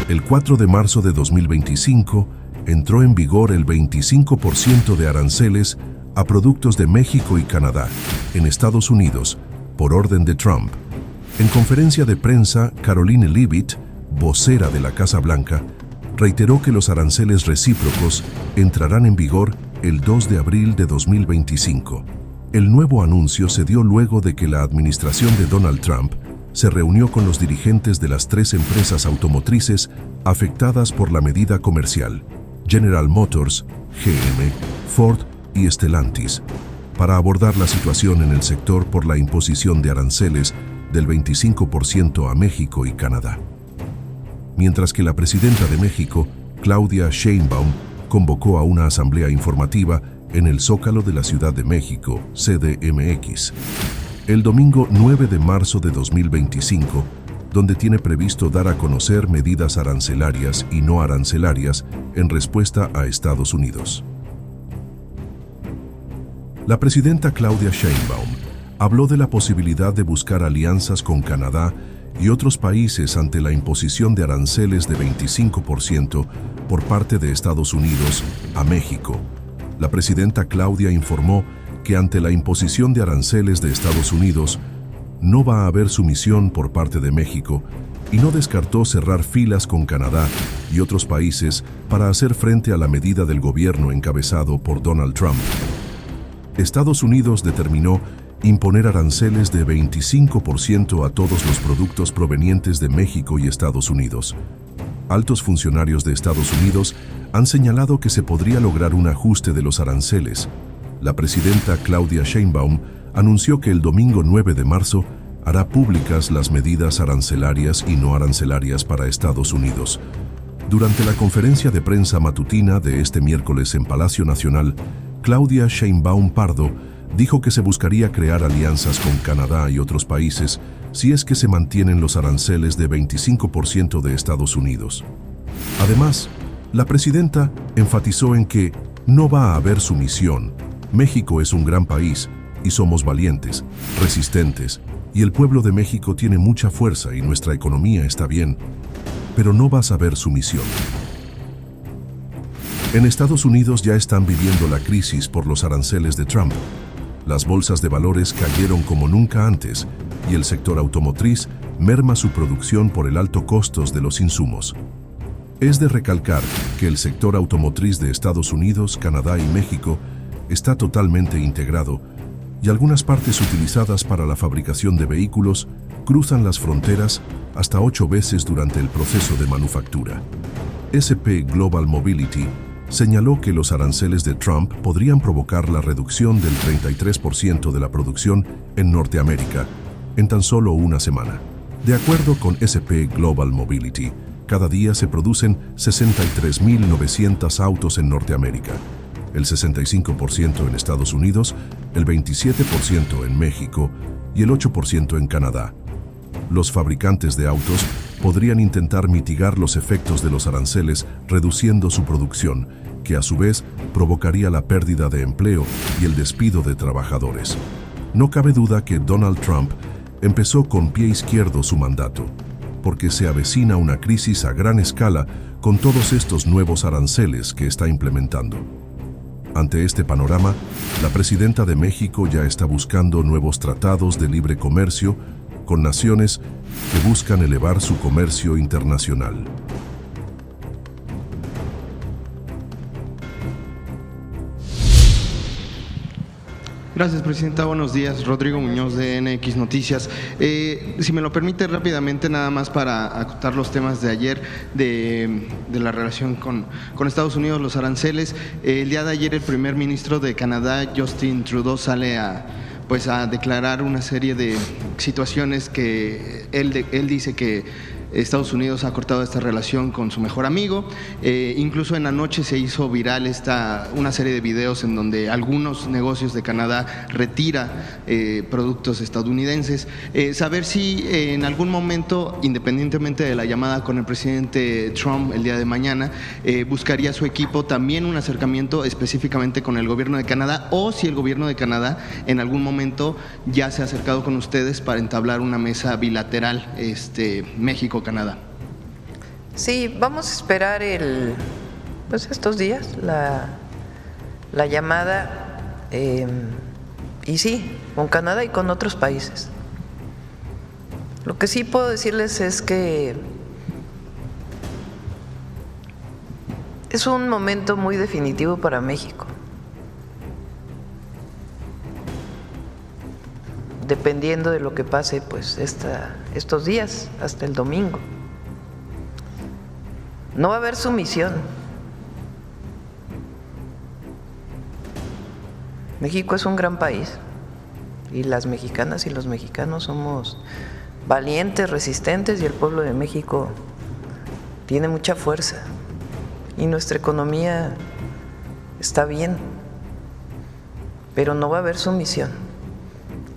El 4 de marzo de 2025 entró en vigor el 25% de aranceles a productos de México y Canadá en Estados Unidos por orden de Trump. En conferencia de prensa, Karoline Leavitt, vocera de la Casa Blanca, reiteró que los aranceles recíprocos entrarán en vigor el 2 de abril de 2025. El nuevo anuncio se dio luego de que la administración de Donald Trump se reunió con los dirigentes de las 3 empresas automotrices afectadas por la medida comercial, General Motors, GM, Ford y Stellantis, para abordar la situación en el sector por la imposición de aranceles del 25% a México y Canadá. Mientras que la presidenta de México, Claudia Sheinbaum, convocó a una asamblea informativa en el Zócalo de la Ciudad de México, CDMX, el domingo 9 de marzo de 2025, donde tiene previsto dar a conocer medidas arancelarias y no arancelarias en respuesta a Estados Unidos. La presidenta Claudia Sheinbaum habló de la posibilidad de buscar alianzas con Canadá y otros países ante la imposición de aranceles de 25% por parte de Estados Unidos a México. La presidenta Claudia informó que ante la imposición de aranceles de Estados Unidos no va a haber sumisión por parte de México y no descartó cerrar filas con Canadá y otros países para hacer frente a la medida del gobierno encabezado por Donald Trump. Estados Unidos determinó imponer aranceles de 25% a todos los productos provenientes de México y Estados Unidos. Altos funcionarios de Estados Unidos han señalado que se podría lograr un ajuste de los aranceles. La presidenta Claudia Sheinbaum anunció que el domingo 9 de marzo hará públicas las medidas arancelarias y no arancelarias para Estados Unidos. Durante la conferencia de prensa matutina de este miércoles en Palacio Nacional, Claudia Sheinbaum Pardo dijo que se buscaría crear alianzas con Canadá y otros países si es que se mantienen los aranceles de 25% de Estados Unidos. Además, la presidenta enfatizó en que no va a haber sumisión. México es un gran país y somos valientes, resistentes, y el pueblo de México tiene mucha fuerza y nuestra economía está bien, pero no vas a ver sumisión. En Estados Unidos ya están viviendo la crisis por los aranceles de Trump. Las bolsas de valores cayeron como nunca antes y el sector automotriz merma su producción por el alto costos de los insumos. Es de recalcar que el sector automotriz de Estados Unidos, Canadá y México está totalmente integrado y algunas partes utilizadas para la fabricación de vehículos cruzan las fronteras hasta 8 veces durante el proceso de manufactura. S&P Global Mobility señaló que los aranceles de Trump podrían provocar la reducción del 33% de la producción en Norteamérica en tan solo una semana. De acuerdo con S&P Global Mobility, cada día se producen 63.900 autos en Norteamérica, el 65% en Estados Unidos, el 27% en México y el 8% en Canadá. Los fabricantes de autos podrían intentar mitigar los efectos de los aranceles reduciendo su producción, que a su vez provocaría la pérdida de empleo y el despido de trabajadores. No cabe duda que Donald Trump empezó con pie izquierdo su mandato, porque se avecina una crisis a gran escala con todos estos nuevos aranceles que está implementando. Ante este panorama, la presidenta de México ya está buscando nuevos tratados de libre comercio con naciones que buscan elevar su comercio internacional. Gracias, Presidenta. Buenos días. Rodrigo Muñoz, de NX Noticias. Si me lo permite rápidamente, nada más para acotar los temas de ayer de la relación con Estados Unidos, los aranceles. El día de ayer el primer ministro de Canadá, Justin Trudeau, sale a declarar una serie de situaciones que él dice que Estados Unidos ha cortado esta relación con su mejor amigo. Incluso en la noche se hizo viral una serie de videos en donde algunos negocios de Canadá retira productos estadounidenses. Saber si en algún momento, independientemente de la llamada con el presidente Trump el día de mañana, buscaría su equipo también un acercamiento específicamente con el gobierno de Canadá, o si el gobierno de Canadá en algún momento ya se ha acercado con ustedes para entablar una mesa bilateral México-Canadá. Sí, vamos a esperar pues estos días la llamada, y sí, con Canadá y con otros países. Lo que sí puedo decirles es que es un momento muy definitivo para México. Dependiendo de lo que pase, pues estos días, hasta el domingo. No va a haber sumisión. México es un gran país y las mexicanas y los mexicanos somos valientes, resistentes, y el pueblo de México tiene mucha fuerza y nuestra economía está bien, pero no va a haber sumisión.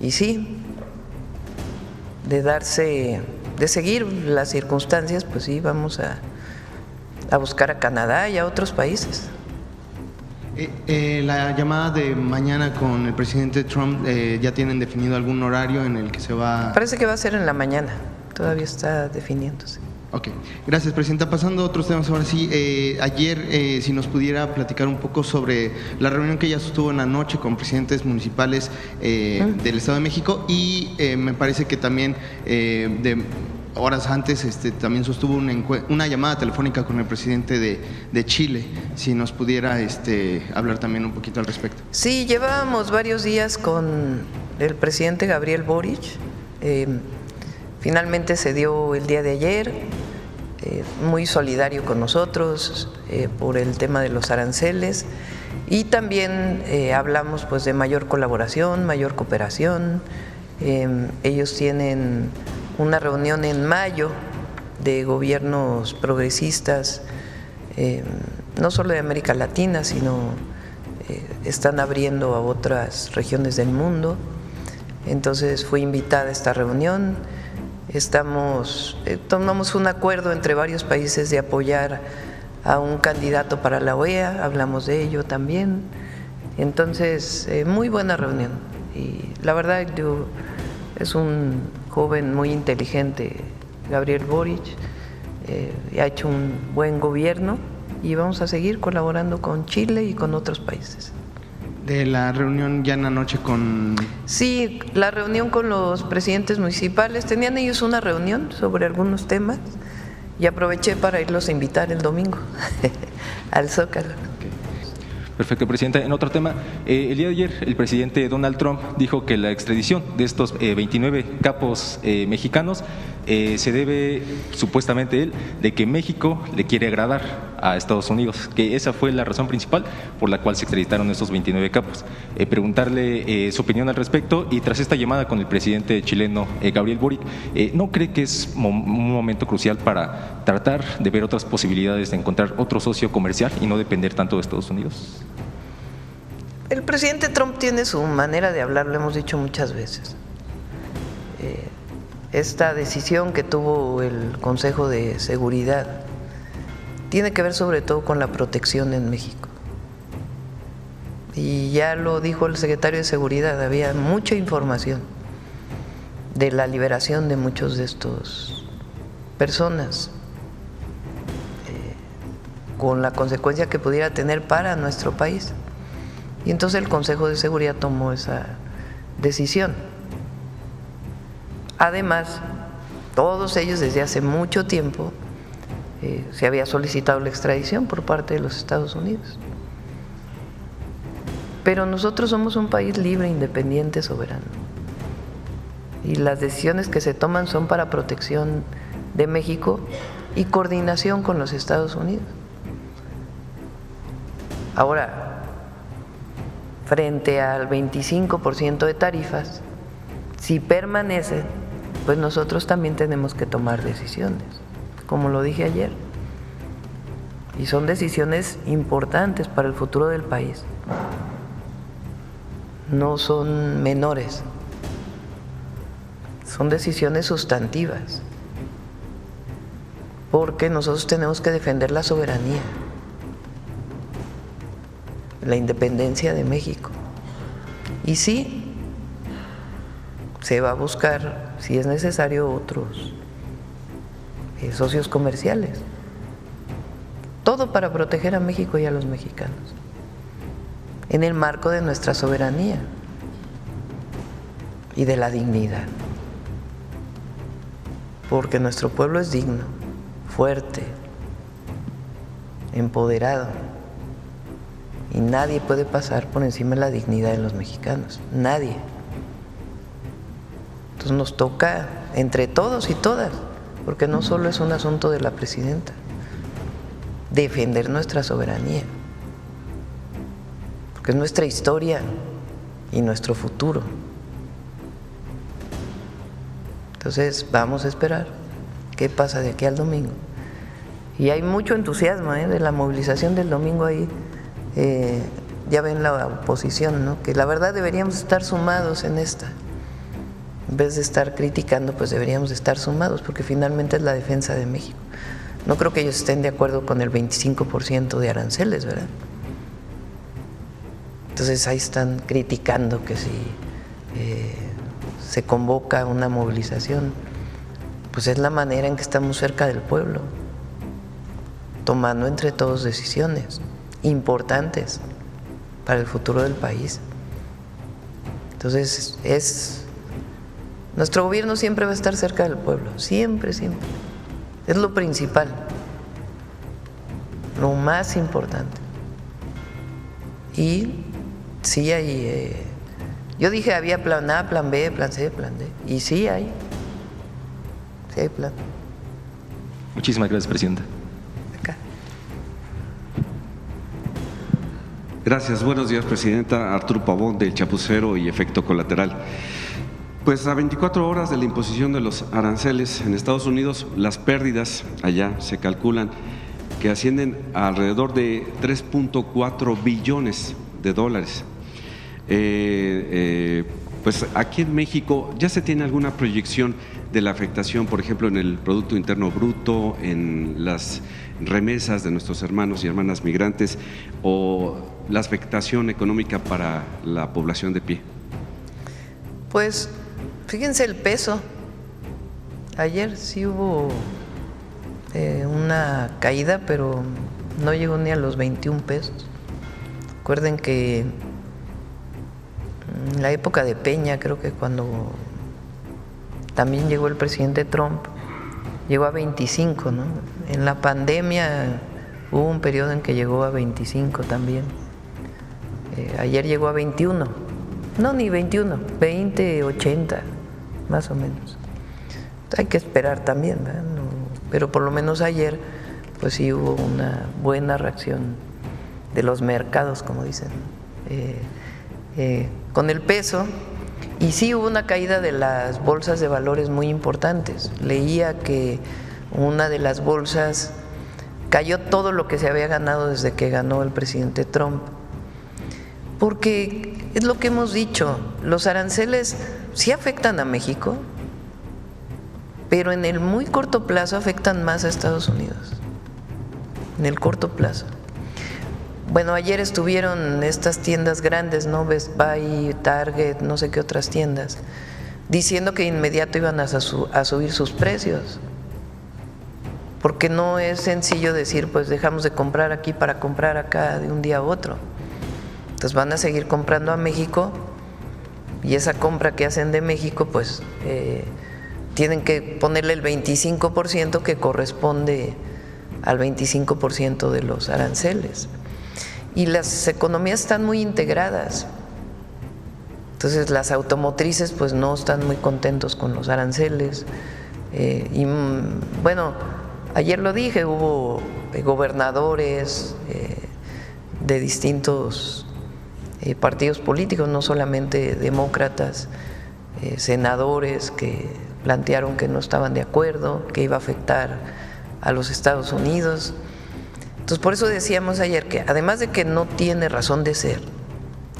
Y sí, de seguir las circunstancias, pues sí, vamos a buscar a Canadá y a otros países. La llamada de mañana con el presidente Trump, ¿ya tienen definido algún horario en el que se va? Parece que va a ser en la mañana, todavía está definiéndose. Ok, gracias, Presidenta. Pasando a otros temas, ahora sí, ayer, si nos pudiera platicar un poco sobre la reunión que ella sostuvo en la noche con presidentes municipales del Estado de México, y me parece que también de horas antes también sostuvo una llamada telefónica con el presidente de Chile. Si nos pudiera hablar también un poquito al respecto. Sí, llevábamos varios días con el presidente Gabriel Boric. Finalmente se dio el día de ayer, muy solidario con nosotros por el tema de los aranceles, y también hablamos pues de mayor colaboración, mayor cooperación. Ellos tienen una reunión en mayo de gobiernos progresistas, no solo de América Latina, sino están abriendo a otras regiones del mundo. Entonces fui invitada a esta reunión. Tomamos un acuerdo entre varios países de apoyar a un candidato para la OEA, hablamos de ello también. Entonces, muy buena reunión. Y la verdad, es un joven muy inteligente, Gabriel Boric, ha hecho un buen gobierno y vamos a seguir colaborando con Chile y con otros países. De la reunión ya en la noche con… Sí, la reunión con los presidentes municipales, tenían ellos una reunión sobre algunos temas y aproveché para irlos a invitar el domingo al Zócalo. Perfecto, Presidenta. En otro tema, el día de ayer el presidente Donald Trump dijo que la extradición de estos 29 capos mexicanos se debe, supuestamente él, de que México le quiere agradar a Estados Unidos, que esa fue la razón principal por la cual se extraditaron estos 29 capos. Preguntarle su opinión al respecto, y tras esta llamada con el presidente chileno Gabriel Boric, ¿no cree que es un momento crucial para tratar de ver otras posibilidades de encontrar otro socio comercial y no depender tanto de Estados Unidos? El presidente Trump tiene su manera de hablar, lo hemos dicho muchas veces. Esta decisión que tuvo el Consejo de Seguridad tiene que ver sobre todo con la protección en México. Y ya lo dijo el secretario de Seguridad, había mucha información de la liberación de muchos de estos personas, con la consecuencia que pudiera tener para nuestro país. Y entonces el Consejo de Seguridad tomó esa decisión. Además, todos ellos desde hace mucho tiempo se había solicitado la extradición por parte de los Estados Unidos. Pero nosotros somos un país libre, independiente, soberano. Y las decisiones que se toman son para protección de México y coordinación con los Estados Unidos. Ahora, frente al 25% de tarifas, si permanecen, pues nosotros también tenemos que tomar decisiones, como lo dije ayer. Y son decisiones importantes para el futuro del país. No son menores, son decisiones sustantivas, porque nosotros tenemos que defender la soberanía, la independencia de México. Y sí, se va a buscar, si es necesario, otros socios comerciales, todo para proteger a México y a los mexicanos, en el marco de nuestra soberanía y de la dignidad, porque nuestro pueblo es digno, fuerte, empoderado, y nadie puede pasar por encima de la dignidad de los mexicanos, nadie. Entonces nos toca entre todos y todas, porque no solo es un asunto de la presidenta, defender nuestra soberanía, porque es nuestra historia y nuestro futuro. Entonces vamos a esperar qué pasa de aquí al domingo. Y hay mucho entusiasmo de la movilización del domingo ahí. Ya ven la oposición, ¿no? Que la verdad deberíamos estar sumados en esta. En vez de estar criticando, pues deberíamos estar sumados, porque finalmente es la defensa de México. No creo que ellos estén de acuerdo con el 25% de aranceles, ¿verdad? Entonces ahí están criticando que si se convoca una movilización, pues es la manera en que estamos cerca del pueblo, tomando entre todos decisiones importantes para el futuro del país. Entonces nuestro gobierno siempre va a estar cerca del pueblo, siempre, siempre. Es lo principal, lo más importante. Y sí hay, yo dije había plan A, plan B, plan C, plan D, y sí hay plan. Muchísimas gracias, presidenta. Acá. Gracias, buenos días, presidenta. Arturo Pavón, del Chapucero y Efecto Colateral. Pues a 24 horas de la imposición de los aranceles en Estados Unidos, las pérdidas allá se calculan que ascienden a alrededor de 3.4 billones de dólares. Pues aquí en México ya se tiene alguna proyección de la afectación, por ejemplo, en el Producto Interno Bruto, en las remesas de nuestros hermanos y hermanas migrantes, o la afectación económica para la población de pie. Pues fíjense el peso. Ayer sí hubo una caída, pero no llegó ni a los 21 pesos. Recuerden que en la época de Peña, creo que cuando también llegó el presidente Trump, llegó a 25, ¿no? En la pandemia hubo un periodo en que llegó a 25 también. Ayer llegó a 21. No, ni 21, 20, 80, más o menos. Hay que esperar también, ¿verdad? No, pero por lo menos ayer, pues sí hubo una buena reacción de los mercados, como dicen, con el peso. Y sí hubo una caída de las bolsas de valores muy importantes. Leía que una de las bolsas cayó todo lo que se había ganado desde que ganó el presidente Trump. Porque es lo que hemos dicho, los aranceles sí afectan a México, pero en el muy corto plazo afectan más a Estados Unidos, en el corto plazo. Bueno, ayer estuvieron estas tiendas grandes, ¿no? Best Buy, Target, no sé qué otras tiendas, diciendo que de inmediato iban a subir sus precios, porque no es sencillo decir, pues dejamos de comprar aquí para comprar acá de un día a otro. Entonces van a seguir comprando a México, y esa compra que hacen de México, pues tienen que ponerle el 25% que corresponde al 25% de los aranceles. Y las economías están muy integradas. Entonces las automotrices pues no están muy contentos con los aranceles. Y bueno, ayer lo dije, hubo gobernadores de distintos partidos políticos, no solamente demócratas, senadores que plantearon que no estaban de acuerdo, que iba a afectar a los Estados Unidos. Entonces, por eso decíamos ayer que además de que no tiene razón de ser,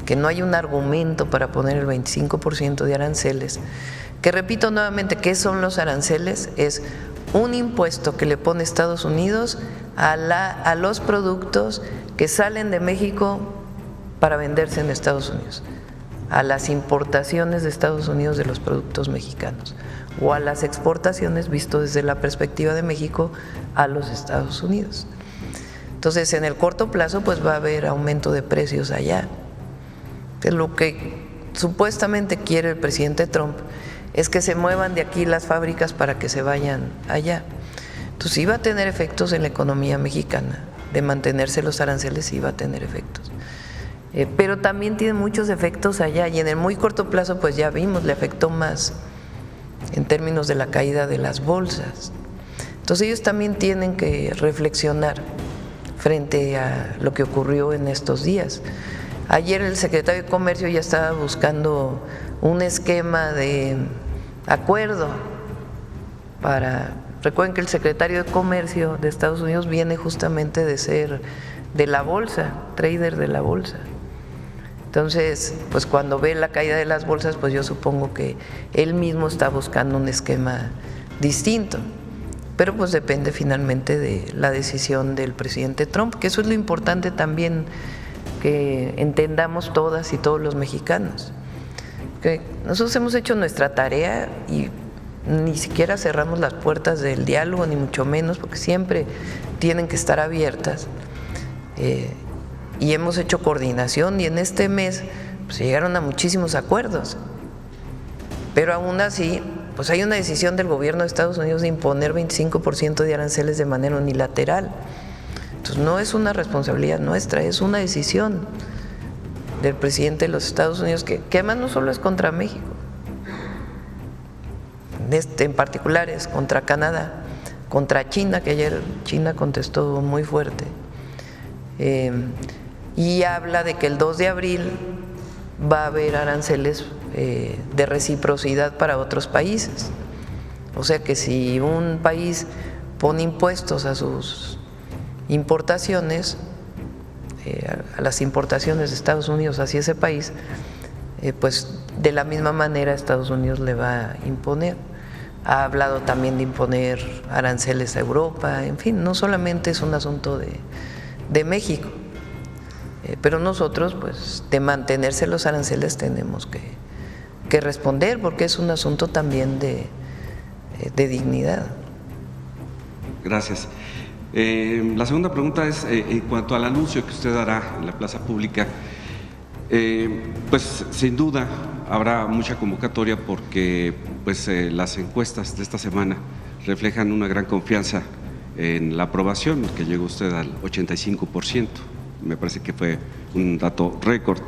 que no hay un argumento para poner el 25% de aranceles, que repito nuevamente, ¿qué son los aranceles? Es un impuesto que le pone Estados Unidos a los productos que salen de México para venderse en Estados Unidos, a las importaciones de Estados Unidos de los productos mexicanos, o a las exportaciones, visto desde la perspectiva de México, a los Estados Unidos. Entonces, en el corto plazo, pues va a haber aumento de precios allá. Entonces, lo que supuestamente quiere el presidente Trump es que se muevan de aquí las fábricas para que se vayan allá. Entonces, sí va a tener efectos en la economía mexicana, de mantenerse los aranceles sí va a tener efectos. Pero también tiene muchos efectos allá y en el muy corto plazo, pues ya vimos, le afectó más en términos de la caída de las bolsas. Entonces, ellos también tienen que reflexionar frente a lo que ocurrió en estos días. Ayer el secretario de Comercio ya estaba buscando un esquema de acuerdo para… Recuerden que el secretario de Comercio de Estados Unidos viene justamente de ser de la bolsa, trader de la bolsa. Entonces, pues cuando ve la caída de las bolsas, pues yo supongo que él mismo está buscando un esquema distinto. Pero pues depende finalmente de la decisión del presidente Trump, que eso es lo importante también que entendamos todas y todos los mexicanos. Que nosotros hemos hecho nuestra tarea y ni siquiera cerramos las puertas del diálogo, ni mucho menos, porque siempre tienen que estar abiertas. Y hemos hecho coordinación y en este mes pues, llegaron a muchísimos acuerdos. Pero aún así, pues hay una decisión del gobierno de Estados Unidos de imponer 25% de aranceles de manera unilateral. Entonces no es una responsabilidad nuestra, es una decisión del presidente de los Estados Unidos que además no solo es contra México, en particular es contra Canadá, contra China, que ayer China contestó muy fuerte, y habla de que el 2 de abril va a haber aranceles de reciprocidad para otros países. O sea que si un país pone impuestos a sus importaciones, a las importaciones de Estados Unidos hacia ese país, pues de la misma manera Estados Unidos le va a imponer. Ha hablado también de imponer aranceles a Europa, en fin, no solamente es un asunto de México, pero nosotros pues de mantenerse los aranceles tenemos que responder porque es un asunto también de dignidad. Gracias. La segunda pregunta es en cuanto al anuncio que usted hará en la plaza pública. Pues sin duda habrá mucha convocatoria porque pues las encuestas de esta semana reflejan una gran confianza en la aprobación, que llegó usted al 85%, me parece que fue un dato récord.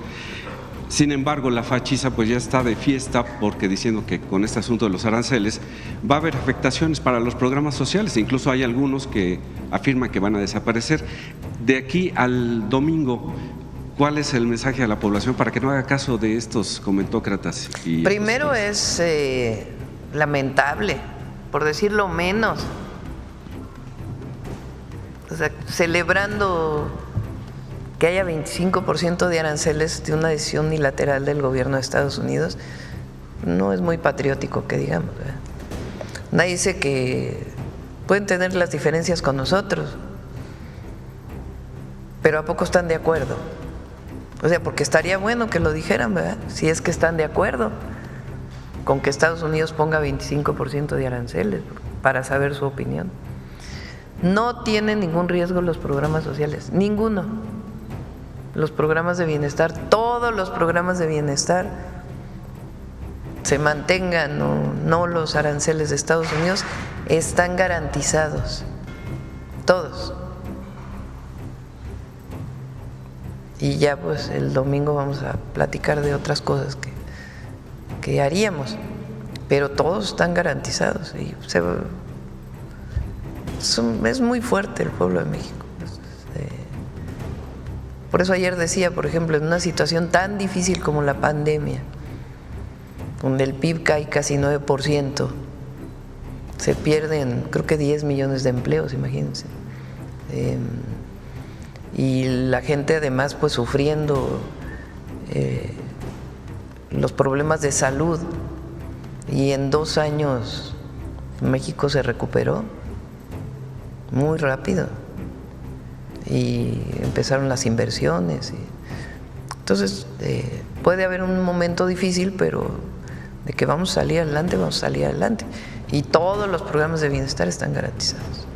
Sin embargo, la fachiza pues ya está de fiesta porque diciendo que con este asunto de los aranceles va a haber afectaciones para los programas sociales, incluso hay algunos que afirman que van a desaparecer. De aquí al domingo, ¿cuál es el mensaje a la población para que no haga caso de estos comentócratas? Primero es lamentable, por decirlo menos, o sea, celebrando que haya 25% de aranceles de una decisión unilateral del gobierno de Estados Unidos, no es muy patriótico que digamos, ¿verdad? Nadie dice que pueden tener las diferencias con nosotros, pero ¿a poco están de acuerdo? O sea, porque estaría bueno que lo dijeran, ¿verdad? Si es que están de acuerdo con que Estados Unidos ponga 25% de aranceles, para saber su opinión. No tienen ningún riesgo los programas sociales, ninguno. Los programas de bienestar, todos los programas de bienestar, se mantengan o no los aranceles de Estados Unidos, están garantizados, todos. Y ya pues el domingo vamos a platicar de otras cosas que haríamos, pero todos están garantizados. Y es muy fuerte el pueblo de México. Por eso ayer decía, por ejemplo, en una situación tan difícil como la pandemia, donde el PIB cae casi 9%, se pierden creo que 10 millones de empleos, imagínense. Y la gente además pues sufriendo los problemas de salud, y en 2 años México se recuperó muy rápido y empezaron las inversiones. Entonces puede haber un momento difícil, pero de que vamos a salir adelante, vamos a salir adelante, y todos los programas de bienestar están garantizados.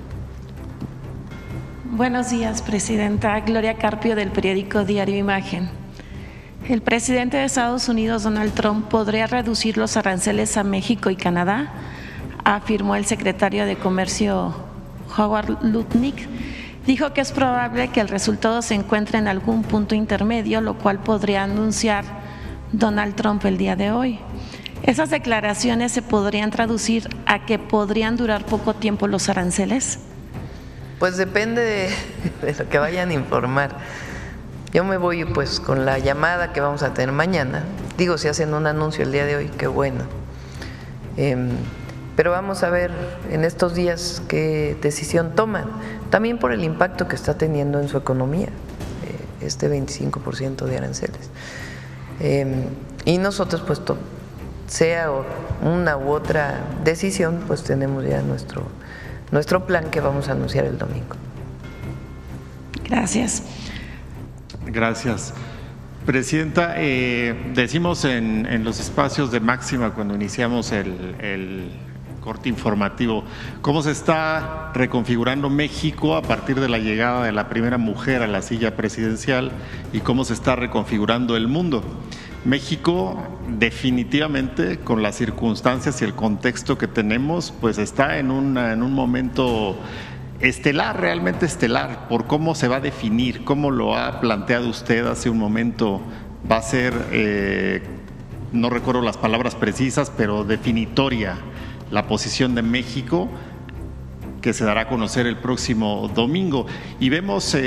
Buenos días, Presidenta. Gloria Carpio, del periódico Diario Imagen. El presidente de Estados Unidos, Donald Trump, podría reducir los aranceles a México y Canadá, afirmó el secretario de Comercio Howard Lutnick. Dijo que es probable que el resultado se encuentre en algún punto intermedio, lo cual podría anunciar Donald Trump el día de hoy. ¿Esas declaraciones se podrían traducir a que podrían durar poco tiempo los aranceles? Pues depende de lo que vayan a informar. Yo me voy pues con la llamada que vamos a tener mañana. Digo, si hacen un anuncio el día de hoy, qué bueno. Pero vamos a ver en estos días qué decisión toman. También por el impacto que está teniendo en su economía, este 25% de aranceles. Y nosotros pues sea una u otra decisión, pues tenemos ya nuestro plan que vamos a anunciar el domingo. Gracias. Gracias. Presidenta, decimos en los espacios de Máxima cuando iniciamos el corte informativo, cómo se está reconfigurando México a partir de la llegada de la primera mujer a la silla presidencial y cómo se está reconfigurando el mundo. México definitivamente, con las circunstancias y el contexto que tenemos, pues está en un momento estelar, realmente estelar, por cómo se va a definir, cómo lo ha planteado usted hace un momento. Va a ser, no recuerdo las palabras precisas, pero definitoria la posición de México, que se dará a conocer el próximo domingo. Y vemos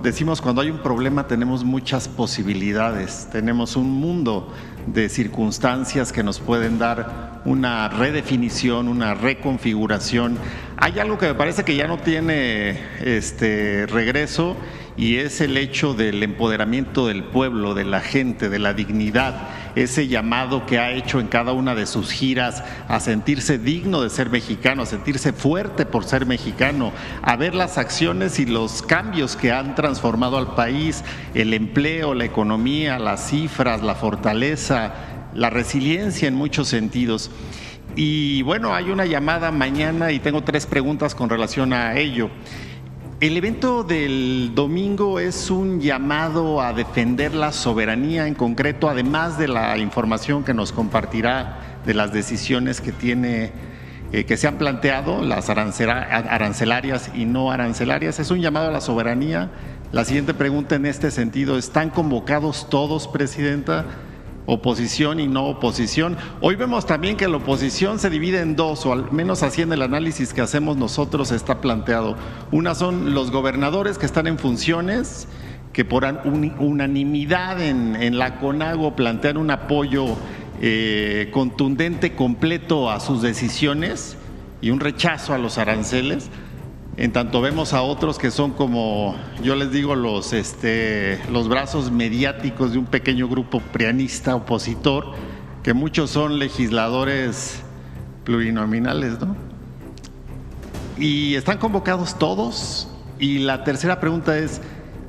decimos cuando hay un problema tenemos muchas posibilidades, tenemos un mundo de circunstancias que nos pueden dar una redefinición, una reconfiguración. Hay algo que me parece que ya no tiene regreso, y es el hecho del empoderamiento del pueblo, de la gente, de la dignidad, ese llamado que ha hecho en cada una de sus giras a sentirse digno de ser mexicano, a sentirse fuerte por ser mexicano, a ver las acciones y los cambios que han transformado al país, el empleo, la economía, las cifras, la fortaleza, la resiliencia en muchos sentidos. Y bueno, hay una llamada mañana y tengo 3 preguntas con relación a ello. El evento del domingo es un llamado a defender la soberanía, en concreto, además de la información que nos compartirá de las decisiones que se han planteado, las arancelarias y no arancelarias. Es un llamado a la soberanía. La siguiente pregunta en este sentido: ¿están convocados todos, Presidenta? Oposición y no oposición. Hoy vemos también que la oposición se divide en 2, o al menos así en el análisis que hacemos nosotros está planteado. Una son los gobernadores que están en funciones, que por unanimidad en la CONAGO plantean un apoyo contundente, completo a sus decisiones y un rechazo a los aranceles. En tanto vemos a otros que son, como yo les digo, los brazos mediáticos de un pequeño grupo prianista opositor, que muchos son legisladores plurinominales, ¿no? Y están convocados todos. Y la tercera pregunta es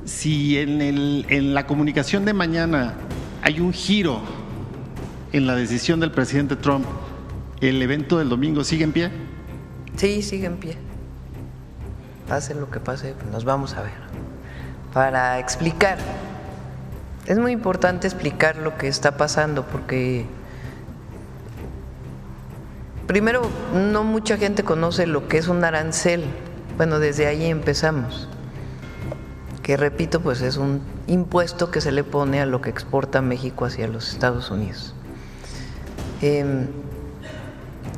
si en la comunicación de mañana hay un giro en la decisión del presidente Trump, ¿el evento del domingo sigue en pie? Sí, sigue en pie. Pase lo que pase, nos vamos a ver. Para explicar, es muy importante explicar lo que está pasando, porque primero, no mucha gente conoce lo que es un arancel. Bueno, desde ahí empezamos. Que repito, pues es un impuesto que se le pone a lo que exporta México hacia los Estados Unidos.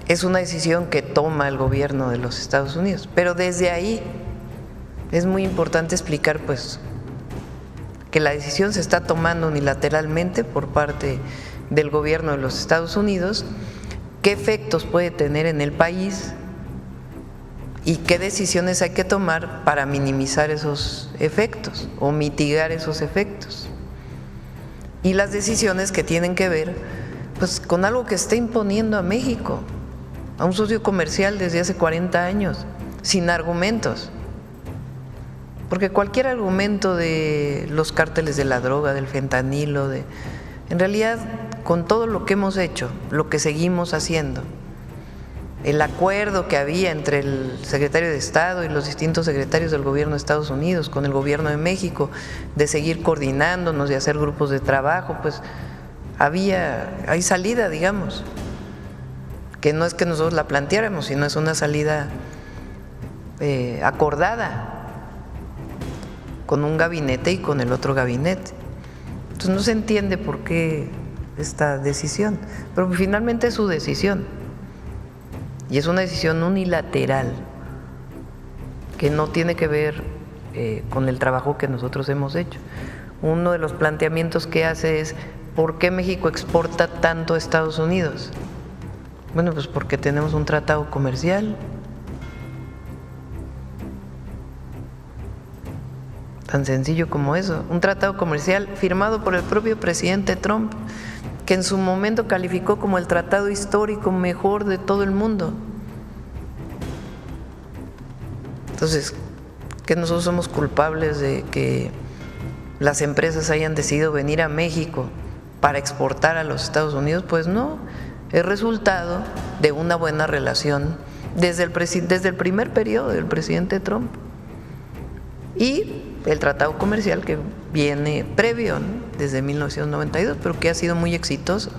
Es una decisión que toma el gobierno de los Estados Unidos, pero desde ahí es muy importante explicar pues que la decisión se está tomando unilateralmente por parte del gobierno de los Estados Unidos, qué efectos puede tener en el país y qué decisiones hay que tomar para minimizar esos efectos o mitigar esos efectos, y las decisiones que tienen que ver pues con algo que está imponiendo a México, a un socio comercial desde hace 40 años, sin argumentos. Porque cualquier argumento de los cárteles de la droga, del fentanilo, en realidad, con todo lo que hemos hecho, lo que seguimos haciendo, el acuerdo que había entre el secretario de Estado y los distintos secretarios del gobierno de Estados Unidos con el gobierno de México de seguir coordinándonos y hacer grupos de trabajo, pues hay salida, digamos, que no es que nosotros la planteáramos, sino es una salida acordada con un gabinete y con el otro gabinete. Entonces no se entiende por qué esta decisión, pero finalmente es su decisión y es una decisión unilateral que no tiene que ver con el trabajo que nosotros hemos hecho. Uno de los planteamientos que hace es: ¿por qué México exporta tanto a Estados Unidos? Bueno, pues porque tenemos un tratado comercial. Tan sencillo como eso, un tratado comercial firmado por el propio presidente Trump, que en su momento calificó como el tratado histórico mejor de todo el mundo. Entonces, ¿que nosotros somos culpables de que las empresas hayan decidido venir a México para exportar a los Estados Unidos? Pues no, es resultado de una buena relación desde el primer periodo del presidente Trump y el tratado comercial que viene previo, ¿no?, desde 1992, pero que ha sido muy exitoso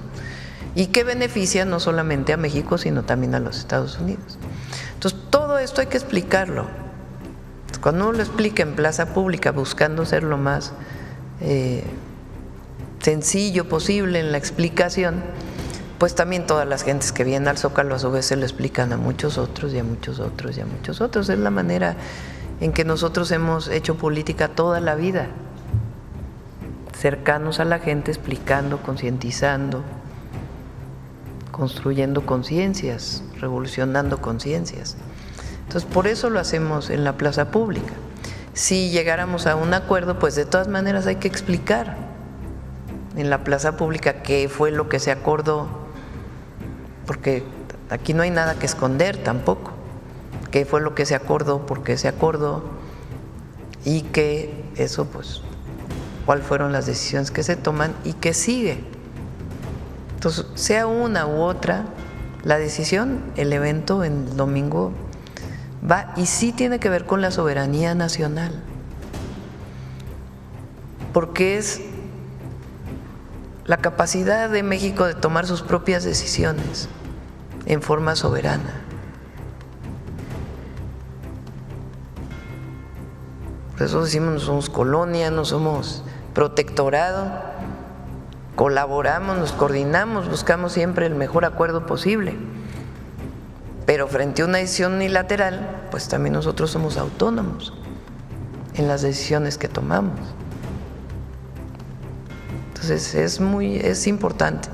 y que beneficia no solamente a México, sino también a los Estados Unidos. Entonces, todo esto hay que explicarlo. Cuando uno lo explica en plaza pública, buscando ser lo más sencillo posible en la explicación, pues también todas las gentes que vienen al Zócalo a su vez se lo explican a muchos otros y a muchos otros y a muchos otros. Es la manera en que nosotros hemos hecho política toda la vida, cercanos a la gente, explicando, concientizando, construyendo conciencias, revolucionando conciencias. Entonces, por eso lo hacemos en la plaza pública. Si llegáramos a un acuerdo, pues de todas maneras hay que explicar en la plaza pública qué fue lo que se acordó, porque aquí no hay nada que esconder tampoco. Qué fue lo que se acordó, por qué se acordó y que eso, pues, cuáles fueron las decisiones que se toman y qué sigue. Entonces, sea una u otra, la decisión, el evento en el domingo va y sí tiene que ver con la soberanía nacional, porque es la capacidad de México de tomar sus propias decisiones en forma soberana. Por eso decimos, no somos colonia, no somos protectorado, colaboramos, nos coordinamos, buscamos siempre el mejor acuerdo posible, pero frente a una decisión unilateral, pues también nosotros somos autónomos en las decisiones que tomamos. Entonces es importante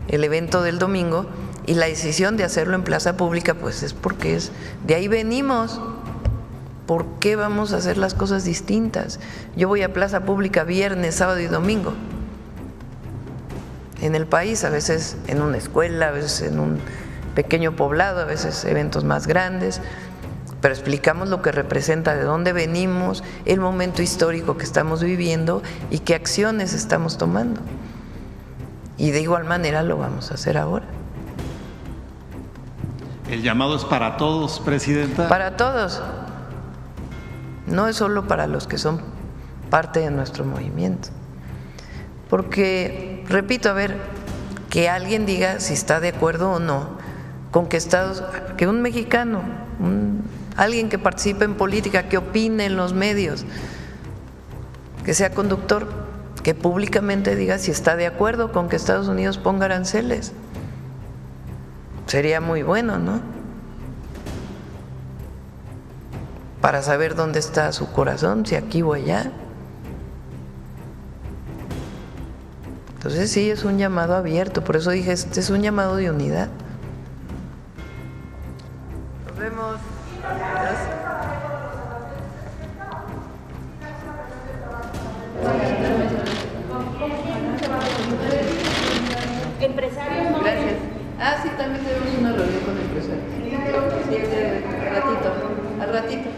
el evento del domingo, y la decisión de hacerlo en plaza pública, pues es porque de ahí venimos. ¿Por qué vamos a hacer las cosas distintas? Yo voy a plaza pública viernes, sábado y domingo. En el país, a veces en una escuela, a veces en un pequeño poblado, a veces eventos más grandes, pero explicamos lo que representa, de dónde venimos, el momento histórico que estamos viviendo y qué acciones estamos tomando. Y de igual manera lo vamos a hacer ahora. ¿El llamado es para todos, Presidenta? Para todos. No es solo para los que son parte de nuestro movimiento. Porque, repito, a ver, que alguien diga si está de acuerdo o no con que un mexicano, alguien que participe en política, que opine en los medios, que sea conductor, que públicamente diga si está de acuerdo con que Estados Unidos ponga aranceles. Sería muy bueno, ¿no? Para saber dónde está su corazón, si aquí o allá. Entonces sí, es un llamado abierto, por eso dije, este es un llamado de unidad. Nos vemos. Gracias. Empresarios no. Gracias. Sí, también tenemos una reunión con empresarios. Sí, al ratito.